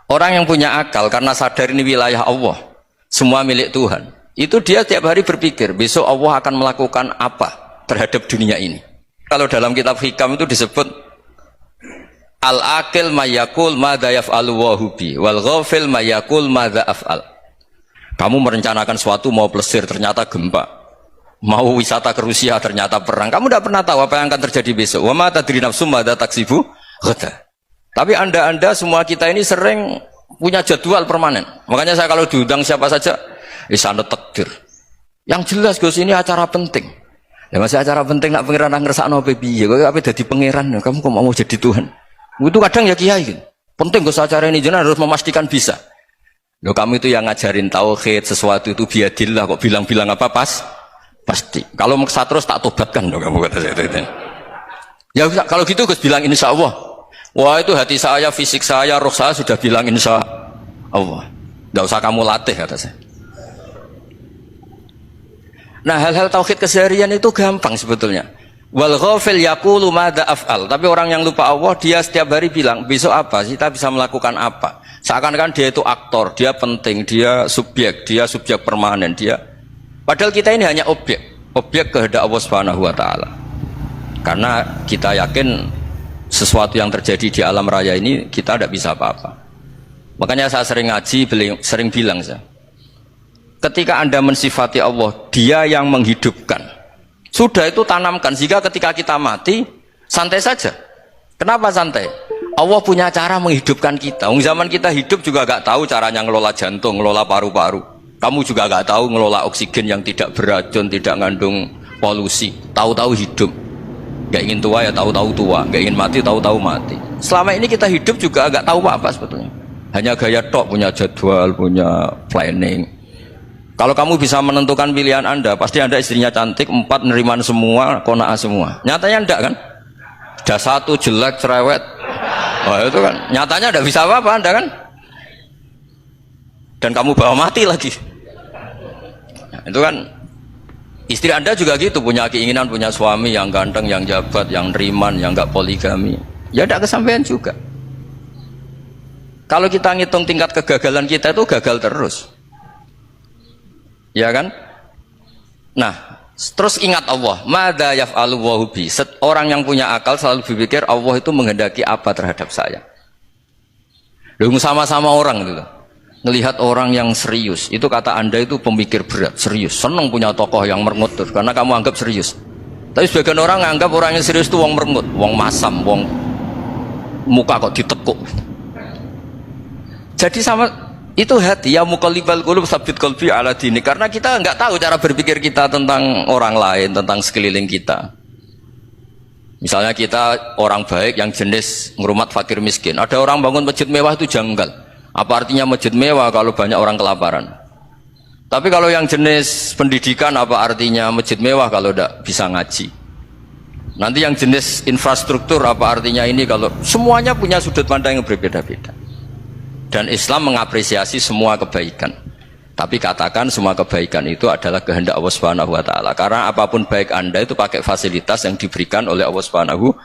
Orang yang punya akal karena sadar ini wilayah Allah, semua milik Tuhan, itu dia tiap hari berpikir besok Allah akan melakukan apa terhadap dunia ini. Kalau dalam kitab hikam itu disebut al-akil mayakul madza yaf'alu wa bi wal ghafil mayakul madza af'al. Kamu merencanakan suatu mau plesir ternyata gempa, mau wisata ke Rusia ternyata perang. Kamu tidak pernah tahu apa yang akan terjadi besok. Wa ma tadri nafsum madza taksibu ghadan. Tapi anda semua kita ini sering punya jadwal permanen. Makanya saya kalau diundang siapa saja, sanad takdir. Yang jelas Gus ini acara penting. Ya masih acara penting nak pangeran ngersakno piye? Kowe ape dadi pangeran? Kamu kok mau jadi Tuhan? Itu kadang ya kiai kan. Penting Gus acara ini jenengan harus memastikan bisa. Loh kamu itu yang ngajarin tauhid sesuatu itu biadillah kok bilang-bilang apa pasti. Kalau maksa terus tak tobatkan loh kamu kata saya itu. Ya kalau gitu Gus bilang insya Allah. Wah itu hati saya, fisik saya, roh saya sudah bilang insya Allah. Tidak usah kamu latih kata saya. Nah hal-hal tauhid keseharian itu gampang sebetulnya. Wal ghafil yaqulu madza af'al. Tapi orang yang lupa Allah dia setiap hari bilang besok apa? Kita bisa melakukan apa? Seakan-akan dia itu aktor, dia penting, dia subjek permanen, dia. Padahal kita ini hanya objek kehendak Allah Subhanahu wa taala. Karena kita yakin sesuatu yang terjadi di alam raya ini kita tidak bisa apa-apa. Makanya saya sering ngaji, sering bilang saya, ketika anda mensifati Allah, dia yang menghidupkan, sudah itu tanamkan, sehingga ketika kita mati santai saja. Kenapa santai? Allah punya cara menghidupkan kita. Zaman kita hidup juga gak tahu caranya ngelola jantung, ngelola paru-paru. Kamu juga gak tahu ngelola oksigen yang tidak beracun, tidak mengandung polusi. Tahu-tahu hidup. Gak ingin tua ya tahu-tahu tua, gak ingin mati tahu-tahu mati. Selama ini kita hidup juga agak tahu apa sebetulnya. Hanya gaya tok, punya jadwal, punya planning. Kalau kamu bisa menentukan pilihan anda, pasti anda istrinya cantik, 4 neriman semua, kona'ah semua. Nyatanya enggak kan? Ada 1 jelek, cerewet. Wah itu kan, nyatanya enggak bisa apa-apa anda kan? Dan kamu bawa mati lagi. Nah, itu kan. Istri anda juga gitu, punya keinginan punya suami yang ganteng, yang jabat, yang neriman, yang enggak poligami. Ya tidak kesampaian juga. Kalau kita ngitung tingkat kegagalan kita itu gagal terus. Ya kan? Nah, terus ingat Allah, madza yaf'alu wa bi. Orang yang punya akal selalu berpikir Allah itu menghendaki apa terhadap saya. Loh sama-sama orang gitu. Melihat orang yang serius, itu kata anda itu pemikir berat, serius, senang punya tokoh yang merengut karena kamu anggap serius. Tapi sebagian orang anggap orang yang serius itu wong merengut, wong masam, wong muka kok ditekuk. Jadi sama itu hati ya muqallibal qulub tsabbit qalbi ala dini, karena kita nggak tahu cara berpikir kita tentang orang lain, tentang sekeliling kita. Misalnya kita orang baik yang jenis ngrumat fakir miskin, ada orang bangun masjid mewah itu janggal. Apa artinya masjid mewah kalau banyak orang kelaparan? Tapi kalau yang jenis pendidikan, apa artinya masjid mewah kalau tidak bisa ngaji? Nanti yang jenis infrastruktur, apa artinya ini kalau semuanya punya sudut pandang yang berbeda-beda. Dan Islam mengapresiasi semua kebaikan. Tapi katakan semua kebaikan itu adalah kehendak Allah Subhanahu wa taala. Karena apapun baik anda itu pakai fasilitas yang diberikan oleh Allah Subhanahu